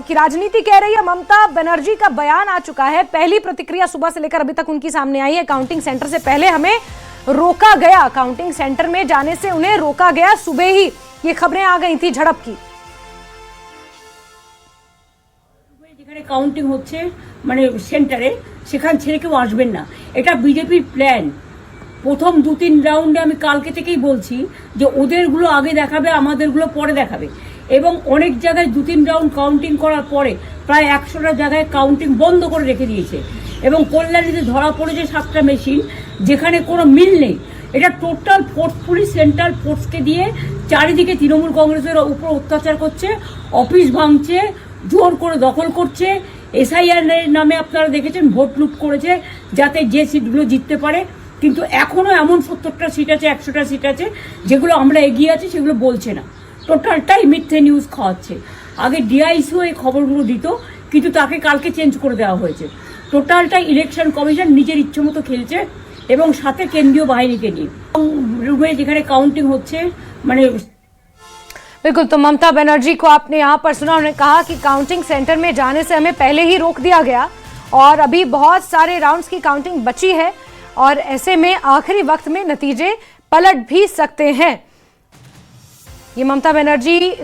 की राजनीति कह रही है। ममता बनर्जी का बयान आ चुका है, पहली प्रतिक्रिया सुबह से लेकर अभी तक उनकी सामने आई है। काउंटिंग सेंटर से पहले हमें रोका गया, काउंटिंग सेंटर में जाने से उन्हें रोका गया। सुबह ही ये खबरें आ गई थी झड़प की। যেখানে কাউন্টিং হচ্ছে মানে সেন্টারে, সেখান ছেড়ে কেউ আসবেন না, এটা বিজেপির প্ল্যান। প্রথম 2-3 রাউন্ডে আমি কালকে থেকেই বলছি যে ওদেরগুলো আগে দেখাবে, আমাদেরগুলো পরে দেখাবে। এবং অনেক জায়গায় 2-3 রাউন্ড কাউন্টিং করার পরে প্রায় 100টা জায়গায় কাউন্টিং বন্ধ করে রেখে দিয়েছে। এবং কল্যাণীতে ধরা পড়েছে 7টা মেশিন, যেখানে কোনো মিল নেই। এটা টোটাল ফোর্সফুলি সেন্ট্রাল ফোর্সকে দিয়ে চারিদিকে তৃণমূল কংগ্রেসের উপর অত্যাচার করছে, অফিস ভাঙছে, জোর করে দখল করছে। এসআইআর নামে আপনারা দেখেছেন ভোট লুট করেছে যাতে যে সিটগুলো জিততে পারে। কিন্তু এখনো এমন 70টা সিট আছে, 100টা সিট আছে যেগুলো আমরা এগিয়ে আছি, সেগুলো বলছে না। টোটালটাই মিথ্যে নিউজ খাওয়াচ্ছে। আগে ডিআইসিও এই খবরগুলো দিত, কিন্তু তাকে কালকে চেঞ্জ করে দেওয়া হয়েছে। টোটালটাই ইলেকশন কমিশন নিজের ইচ্ছে মতো খেলছে এবং সাথে কেন্দ্রীয় বাহিনীকে নিয়ে। রুমে যেখানে কাউন্টিং হচ্ছে মানে बिल्कुल, तो ममता बनर्जी को आपने यहाँ पर सुना, उन्होंने कहा कि काउंटिंग सेंटर में जाने से हमें पहले ही रोक दिया गया और अभी बहुत सारे राउंड्स की काउंटिंग बची है और ऐसे में आखिरी वक्त में नतीजे पलट भी सकते हैं। ये ममता बनर्जी